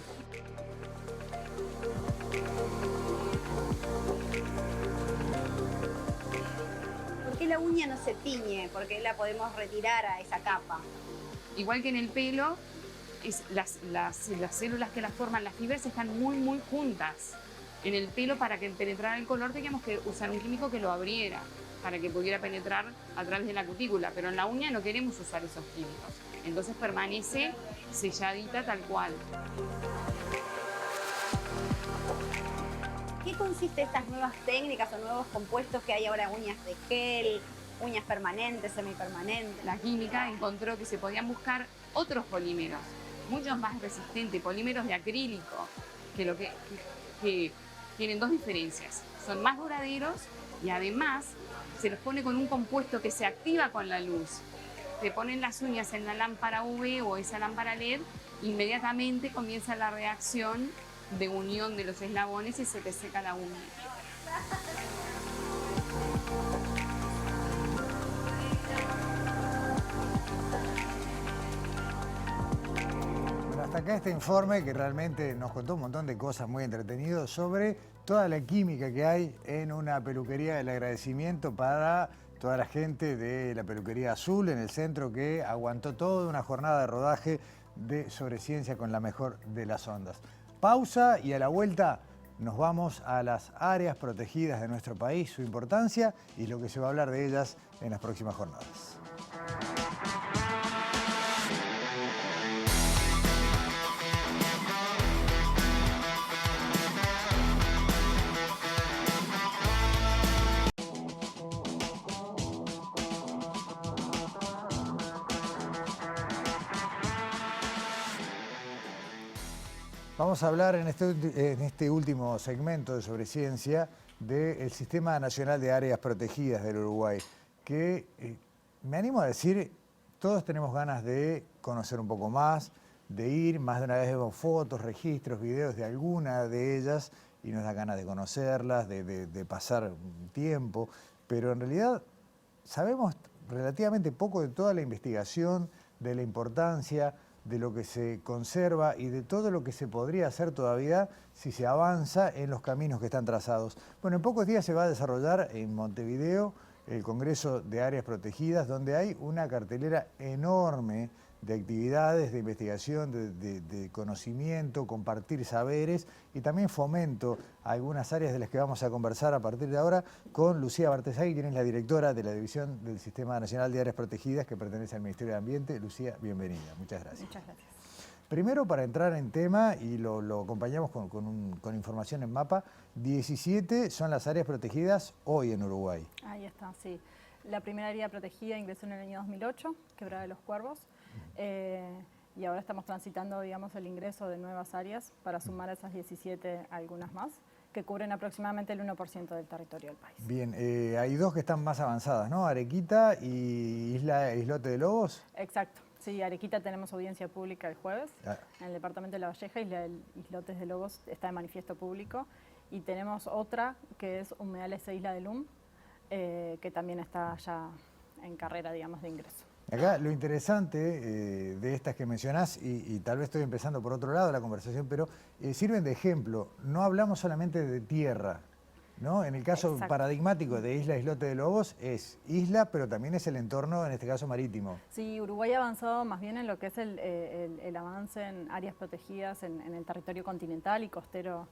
¿Por qué la uña no se tiñe? ¿Por qué la podemos retirar a esa capa? Igual que en el pelo, las células que las forman, las fibras, están muy juntas. En el pelo, para que penetrara el color, teníamos que usar un químico que lo abriera. para que pudiera penetrar a través de la cutícula, pero en la uña no queremos usar esos químicos. Entonces permanece selladita tal cual. ¿Qué consiste estas nuevas técnicas o nuevos compuestos que hay ahora? Uñas de gel, uñas permanentes, semipermanentes. La química encontró que se podían buscar otros polímeros, muchos más resistentes, polímeros de acrílico, que tienen dos diferencias. Son más duraderos y además se los pone con un compuesto que se activa con la luz. Te ponen las uñas en la lámpara UV o esa lámpara LED, inmediatamente comienza la reacción de unión de los eslabones y se te seca la uña. Bueno, hasta acá este informe que realmente nos contó un montón de cosas muy entretenidas sobre toda la química que hay en una peluquería. El agradecimiento para toda la gente de la Peluquería Azul en el centro que aguantó toda una jornada de rodaje sobre ciencia con la mejor de las ondas. Pausa y a la vuelta nos vamos a las áreas protegidas de nuestro país, su importancia y lo que se va a hablar de ellas en las próximas jornadas. Vamos a hablar en este último segmento de Sobre Ciencia del Sistema Nacional de Áreas Protegidas del Uruguay, que me animo a decir, todos tenemos ganas de conocer un poco más, de ir, más de una vez vemos fotos, registros, videos de alguna de ellas y nos da ganas de conocerlas, de pasar un tiempo, pero en realidad sabemos relativamente poco de toda la investigación, de la importancia, de lo que se conserva y de todo lo que se podría hacer todavía si se avanza en los caminos que están trazados. Bueno, en pocos días se va a desarrollar en Montevideo el Congreso de Áreas Protegidas, donde hay una cartelera enorme de actividades, de investigación, de conocimiento, compartir saberes y también fomento a algunas áreas de las que vamos a conversar a partir de ahora con Lucía Bartesagui, quien es la directora de la División del Sistema Nacional de Áreas Protegidas que pertenece al Ministerio de Ambiente. Lucía, bienvenida. Muchas gracias. Muchas gracias. Primero, para entrar en tema, y lo acompañamos con información en mapa, 17 son las áreas protegidas hoy en Uruguay. Ahí está, sí. La primera área protegida ingresó en el año 2008, Quebrada de los Cuervos, y ahora estamos transitando, digamos, el ingreso de nuevas áreas para sumar a esas 17 algunas más, que cubren aproximadamente el 1% del territorio del país. Bien, hay dos que están más avanzadas, ¿no? Arequita y Islote de Lobos. Exacto. Sí, Arequita tenemos audiencia pública el jueves, en el departamento de La Valleja, Islotes de Lobos está de manifiesto público, y tenemos otra que es Humedales e Isla de Lum, que también está ya en carrera, digamos, de ingreso. Acá lo interesante de estas que mencionás, y tal vez estoy empezando por otro lado de la conversación, pero sirven de ejemplo. No hablamos solamente de tierra, ¿no? En el caso Exacto. paradigmático de Islote de Lobos es isla, pero también es el entorno, en este caso marítimo. Sí, Uruguay ha avanzado más bien en lo que es el avance en áreas protegidas en el territorio continental y costero.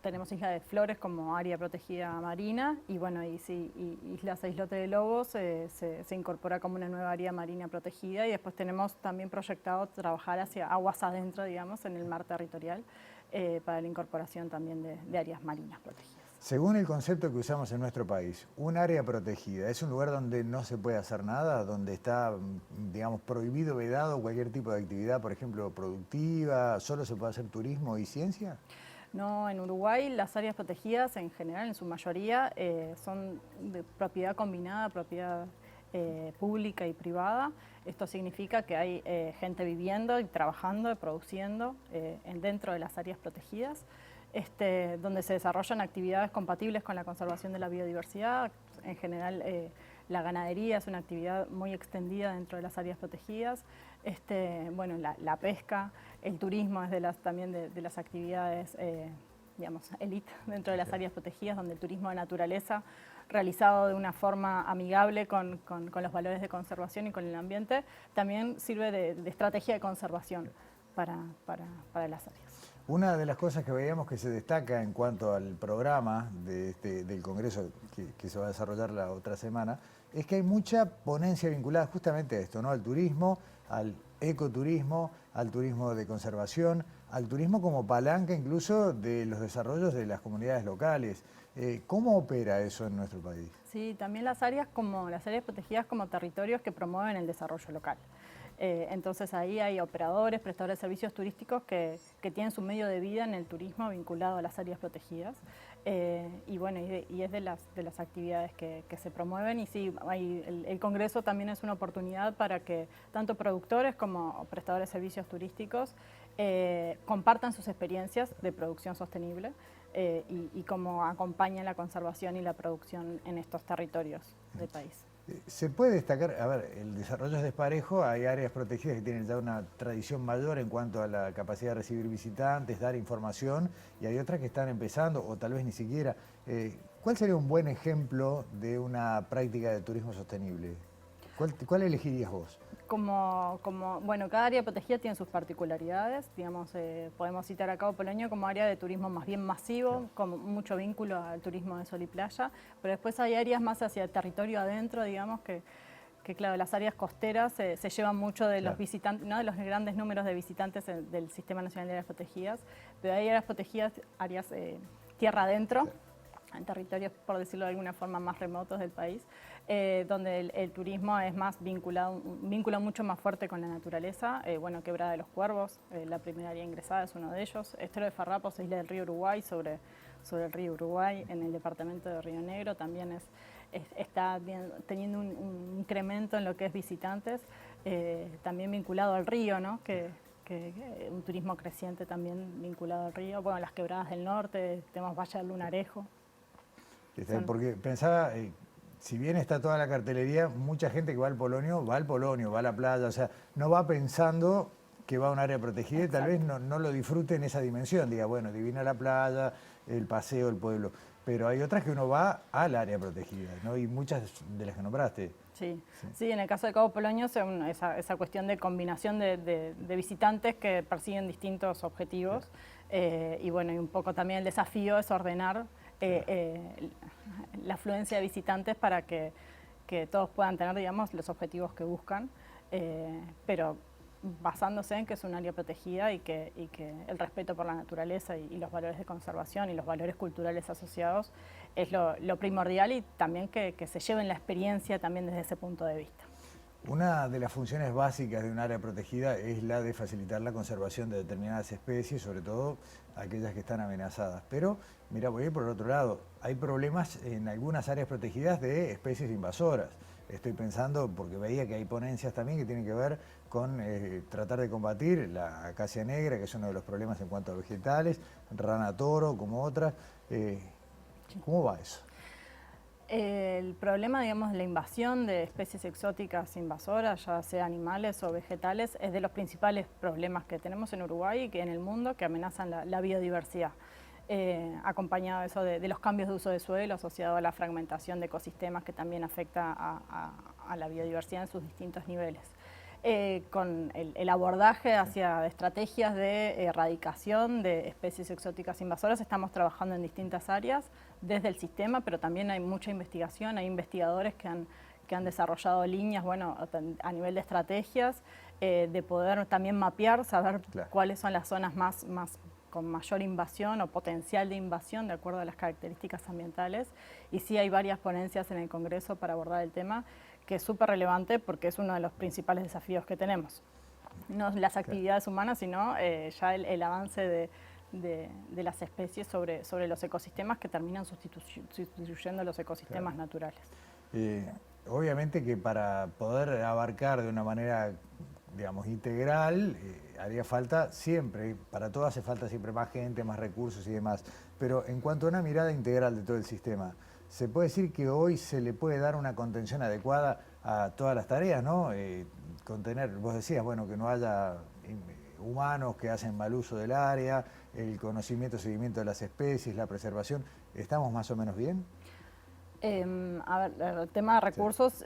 Tenemos Isla de Flores como área protegida marina y bueno, Islas e Islote de Lobos se incorpora como una nueva área marina protegida y después tenemos también proyectado trabajar hacia aguas adentro, digamos, en el mar territorial para la incorporación también de áreas marinas protegidas. Según el concepto que usamos en nuestro país, un área protegida es un lugar donde no se puede hacer nada, donde está, digamos, prohibido, vedado cualquier tipo de actividad, por ejemplo, productiva, solo se puede hacer turismo y ciencia. No, en Uruguay las áreas protegidas en general, en su mayoría, son de propiedad combinada, propiedad pública y privada. Esto significa que hay gente viviendo y trabajando y produciendo dentro de las áreas protegidas, donde se desarrollan actividades compatibles con la conservación de la biodiversidad. En general, la ganadería es una actividad muy extendida dentro de las áreas protegidas. Bueno, la pesca, el turismo es también de las actividades, digamos, elite dentro de las áreas protegidas, donde el turismo de naturaleza, realizado de una forma amigable con los valores de conservación y con el ambiente, también sirve de estrategia de conservación para las áreas. Una de las cosas que veíamos que se destaca en cuanto al programa del Congreso que se va a desarrollar la otra semana es que hay mucha ponencia vinculada justamente a esto, ¿no? Al turismo, al ecoturismo, al turismo de conservación, al turismo como palanca incluso de los desarrollos de las comunidades locales. ¿Cómo opera eso en nuestro país? Sí, también las áreas protegidas como territorios que promueven el desarrollo local. Entonces ahí hay operadores, prestadores de servicios turísticos que tienen su medio de vida en el turismo vinculado a las áreas protegidas. Y bueno, y es de las actividades que se promueven. Y sí, el Congreso también es una oportunidad para que tanto productores como prestadores de servicios turísticos compartan sus experiencias de producción sostenible y cómo acompañan la conservación y la producción en estos territorios del país. Se puede destacar, a ver, el desarrollo es desparejo, hay áreas protegidas que tienen ya una tradición mayor en cuanto a la capacidad de recibir visitantes, dar información, y hay otras que están empezando o tal vez ni siquiera. ¿Cuál sería un buen ejemplo de una práctica de turismo sostenible? ¿Cuál elegirías vos? Bueno, cada área protegida tiene sus particularidades. Digamos, podemos citar a Cabo Polonio como área de turismo más bien masivo, con mucho vínculo al turismo de sol y playa, pero después hay áreas más hacia el territorio adentro, digamos, que claro, las áreas costeras se llevan mucho de los visitantes, ¿no? De los grandes números de visitantes del Sistema Nacional de Áreas Protegidas, pero hay áreas protegidas, áreas tierra adentro, en territorios, por decirlo de alguna forma, más remotos del país, donde el turismo es más vinculado, un vínculo mucho más fuerte con la naturaleza. Bueno, Quebrada de los Cuervos, la primera área ingresada es uno de ellos. Estero de Farrapos, isla del río Uruguay, sobre el río Uruguay, en el departamento de Río Negro, también está teniendo un incremento en lo que es visitantes, también vinculado al río, ¿no? Que un turismo creciente también vinculado al río. Bueno, las Quebradas del Norte, tenemos Valle del Lunarejo. Porque pensaba, si bien está toda la cartelería, mucha gente que va al Polonio, va a la playa, o sea, no va pensando que va a un área protegida. Exacto. Y tal vez no lo disfrute en esa dimensión, diga, bueno, divina la playa, el paseo, el pueblo, pero hay otras que uno va al área protegida, ¿no? Y muchas de las que nombraste. Sí, en el caso de Cabo Polonio, esa cuestión de combinación de visitantes que persiguen distintos objetivos, y bueno, y un poco también el desafío es ordenar la afluencia de visitantes para que todos puedan tener, digamos, los objetivos que buscan, pero basándose en que es un área protegida y que el respeto por la naturaleza y los valores de conservación y los valores culturales asociados es lo primordial, y también que se lleven la experiencia también desde ese punto de vista. Una de las funciones básicas de un área protegida es la de facilitar la conservación de determinadas especies, sobre todo aquellas que están amenazadas. Pero, mira, voy a ir por el otro lado. Hay problemas en algunas áreas protegidas de especies invasoras. Estoy pensando, porque veía que hay ponencias también que tienen que ver con tratar de combatir la acacia negra, que es uno de los problemas en cuanto a vegetales, rana toro como otras. ¿Cómo va eso? El problema, digamos, de la invasión de especies exóticas invasoras, ya sea animales o vegetales, es de los principales problemas que tenemos en Uruguay y que en el mundo, que amenazan la biodiversidad. Acompañado de eso de los cambios de uso de suelo asociado a la fragmentación de ecosistemas, que también afecta a la biodiversidad en sus distintos niveles. Con el abordaje hacia estrategias de erradicación de especies exóticas invasoras, estamos trabajando en distintas áreas desde el sistema, pero también hay mucha investigación, hay investigadores que han desarrollado líneas, bueno, a nivel de estrategias, de poder también mapear, saber cuáles son las zonas más con mayor invasión o potencial de invasión de acuerdo a las características ambientales. Y sí hay varias ponencias en el Congreso para abordar el tema, que es súper relevante porque es uno de los principales desafíos que tenemos. No las actividades humanas, sino ya el avance de las especies sobre los ecosistemas, que terminan sustituyendo los ecosistemas naturales. Obviamente que para poder abarcar de una manera, digamos, integral, haría falta siempre, para todo hace falta siempre más gente, más recursos y demás. Pero en cuanto a una mirada integral de todo el sistema, ¿se puede decir que hoy se le puede dar una contención adecuada a todas las tareas, ¿no? Contener, vos decías, bueno, que no haya humanos que hacen mal uso del área, el conocimiento, seguimiento de las especies, la preservación. ¿Estamos más o menos bien? A ver, el tema de recursos,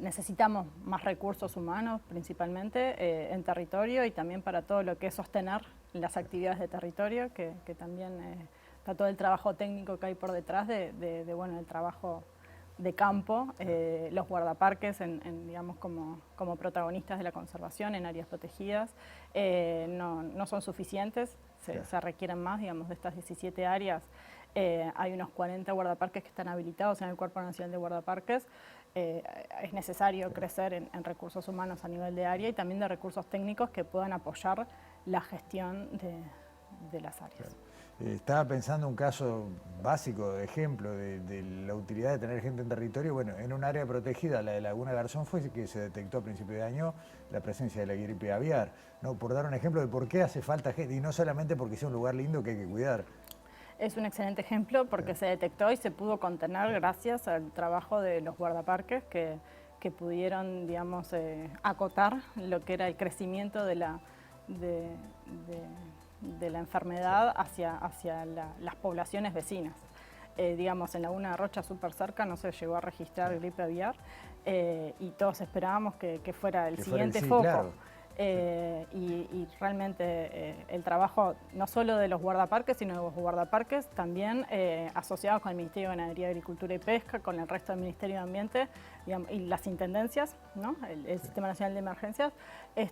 necesitamos más recursos humanos principalmente en territorio y también para todo lo que es sostener las actividades de territorio, que también está todo el trabajo técnico que hay por detrás bueno, el trabajo de campo, los guardaparques digamos, como protagonistas de la conservación en áreas protegidas, no son suficientes, se requieren más, digamos, de estas 17 áreas. Hay unos 40 guardaparques que están habilitados en el Cuerpo Nacional de Guardaparques. Es necesario crecer en recursos humanos a nivel de área y también de recursos técnicos que puedan apoyar la gestión de las áreas. Claro. Estaba pensando un caso básico, de ejemplo, de la utilidad de tener gente en territorio. Bueno, en un área protegida, la de Laguna Garzón, fue que se detectó a principio de año la presencia de la gripe aviar, ¿no? Por dar un ejemplo de por qué hace falta gente, y no solamente porque sea un lugar lindo que hay que cuidar. Es un excelente ejemplo porque se detectó y se pudo contener gracias al trabajo de los guardaparques que pudieron, digamos, acotar lo que era el crecimiento de la enfermedad hacia las poblaciones vecinas. Digamos, en Laguna de Rocha, súper cerca, no se llegó a registrar gripe aviar y todos esperábamos que fuera el siguiente foco. Claro. Y realmente el trabajo no solo de los guardaparques, sino de los guardaparques también asociados con el Ministerio de Ganadería, Agricultura y Pesca, con el resto del Ministerio de Ambiente, digamos, y las intendencias, ¿no? El Sistema Nacional de Emergencias, el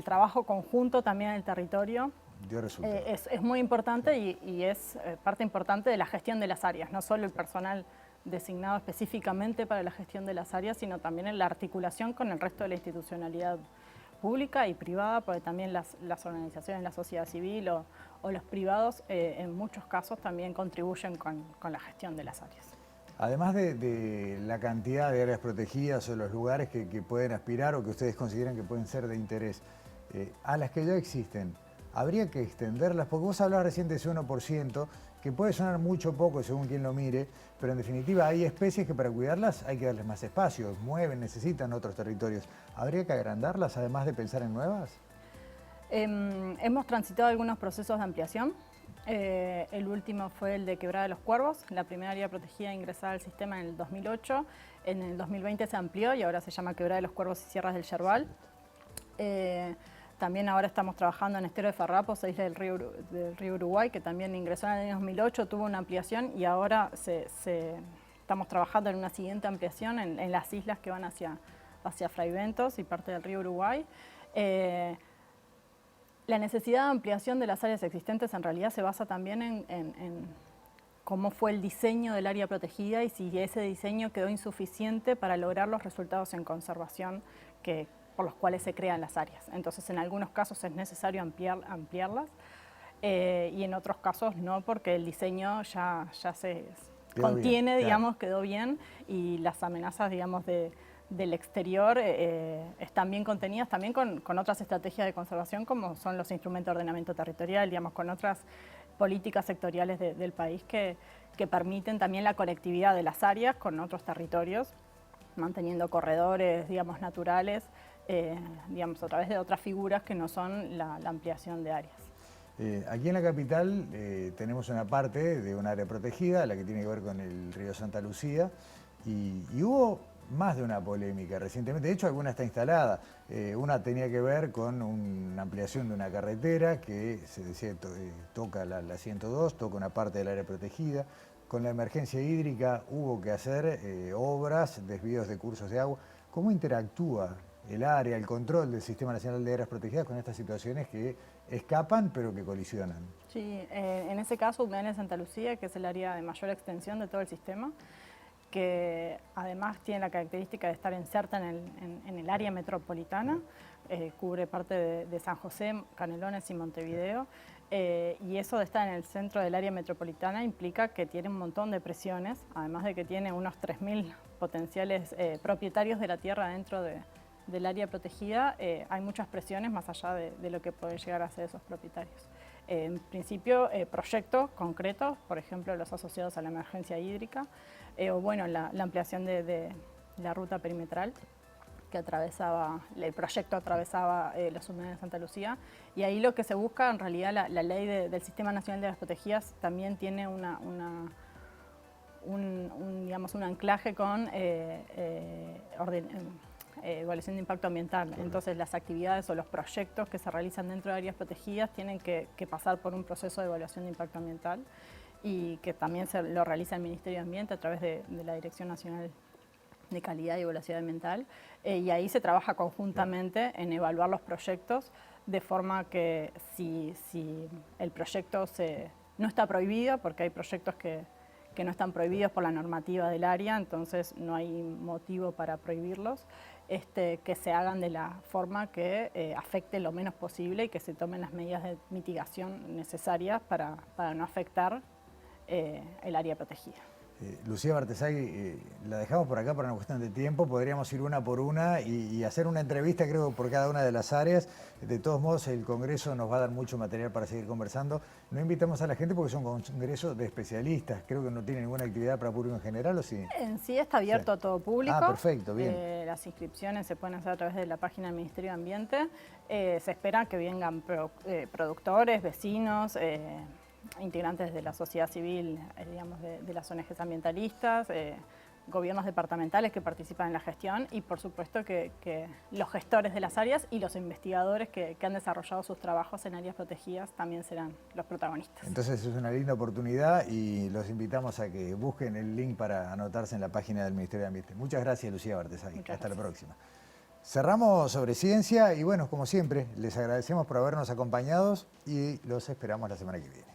trabajo conjunto también en el territorio es muy importante y es parte importante de la gestión de las áreas, no solo el personal designado específicamente para la gestión de las áreas, sino también en la articulación con el resto de la institucionalidad pública y privada, porque también las organizaciones, la sociedad civil o los privados en muchos casos también contribuyen con la gestión de las áreas. Además de la cantidad de áreas protegidas o los lugares que pueden aspirar o que ustedes consideran que pueden ser de interés, a las que ya existen, ¿habría que extenderlas? Porque vos hablabas recién de ese 1%, que puede sonar mucho o poco según quien lo mire, pero en definitiva hay especies que para cuidarlas hay que darles más espacio, mueven, necesitan otros territorios. ¿Habría que agrandarlas además de pensar en nuevas? Hemos transitado algunos procesos de ampliación. El último fue el de Quebrada de los Cuervos, la primera área protegida ingresada al sistema en el 2008. En el 2020 se amplió y ahora se llama Quebrada de los Cuervos y Sierras del Yerbal. También ahora estamos trabajando en Estero de Farrapos, isla del río Uruguay, que también ingresó en el año 2008, tuvo una ampliación y ahora estamos trabajando en una siguiente ampliación en las islas que van hacia Fraiventos y parte del río Uruguay. La necesidad de ampliación de las áreas existentes en realidad se basa también en cómo fue el diseño del área protegida y si ese diseño quedó insuficiente para lograr los resultados en conservación por los cuales se crean las áreas. Entonces, en algunos casos es necesario ampliarlas y en otros casos no, porque el diseño ya se contiene, bien, digamos, quedó bien y las amenazas, digamos, del exterior están bien contenidas también con otras estrategias de conservación como son los instrumentos de ordenamiento territorial, digamos, con otras políticas sectoriales del país que permiten también la conectividad de las áreas con otros territorios, manteniendo corredores, digamos, naturales, digamos, a través de otras figuras que no son la ampliación de áreas. Aquí en la capital tenemos una parte de un área protegida, la que tiene que ver con el río Santa Lucía, y hubo más de una polémica recientemente, de hecho alguna está instalada. Una tenía que ver con una ampliación de una carretera que se decía toca la 102, toca una parte del área protegida. Con la emergencia hídrica hubo que hacer obras, desvíos de cursos de agua. ¿Cómo interactúa el área, el control del Sistema Nacional de Áreas Protegidas con estas situaciones que escapan pero que colisionan? Sí, en ese caso Humedales de Santa Lucía, que es el área de mayor extensión de todo el sistema, que además tiene la característica de estar inserta en el área metropolitana, cubre parte de San José, Canelones y Montevideo, y eso de estar en el centro del área metropolitana implica que tiene un montón de presiones, además de que tiene unos 3.000 potenciales propietarios de la tierra dentro del área protegida. Hay muchas presiones más allá de lo que pueden llegar a ser esos propietarios. En principio, proyectos concretos, por ejemplo, los asociados a la emergencia hídrica, o bueno, la ampliación de la ruta perimetral, que el proyecto atravesaba los humedales de Santa Lucía, y ahí lo que se busca, en realidad, la ley del Sistema Nacional de Áreas Protegidas también tiene digamos, un anclaje con evaluación de impacto ambiental. Entonces las actividades o los proyectos que se realizan dentro de áreas protegidas tienen que pasar por un proceso de evaluación de impacto ambiental y que también lo realiza el Ministerio de Ambiente a través de la Dirección Nacional de Calidad y Evaluación Ambiental, y ahí se trabaja conjuntamente en evaluar los proyectos de forma que si el proyecto no está prohibido, porque hay proyectos que no están prohibidos por la normativa del área, entonces no hay motivo para prohibirlos, que se hagan de la forma que afecte lo menos posible y que se tomen las medidas de mitigación necesarias para no afectar el área protegida. Lucía Bartesay, la dejamos por acá por una cuestión de tiempo, podríamos ir una por una y hacer una entrevista, creo, por cada una de las áreas. De todos modos, el Congreso nos va a dar mucho material para seguir conversando. No invitamos a la gente porque es un congreso de especialistas, creo que no tiene ninguna actividad para público en general, ¿o sí? En sí está abierto a todo público. Ah, perfecto, bien. Las inscripciones se pueden hacer a través de la página del Ministerio de Ambiente. Se espera que vengan productores, vecinos, integrantes de la sociedad civil, digamos, de las ONGs ambientalistas, gobiernos departamentales que participan en la gestión y por supuesto que los gestores de las áreas y los investigadores que han desarrollado sus trabajos en áreas protegidas también serán los protagonistas. Entonces es una linda oportunidad y los invitamos a que busquen el link para anotarse en la página del Ministerio de Ambiente. Muchas gracias, Lucía Bartesay. Hasta la próxima. Cerramos sobre ciencia y bueno, como siempre, les agradecemos por habernos acompañado y los esperamos la semana que viene.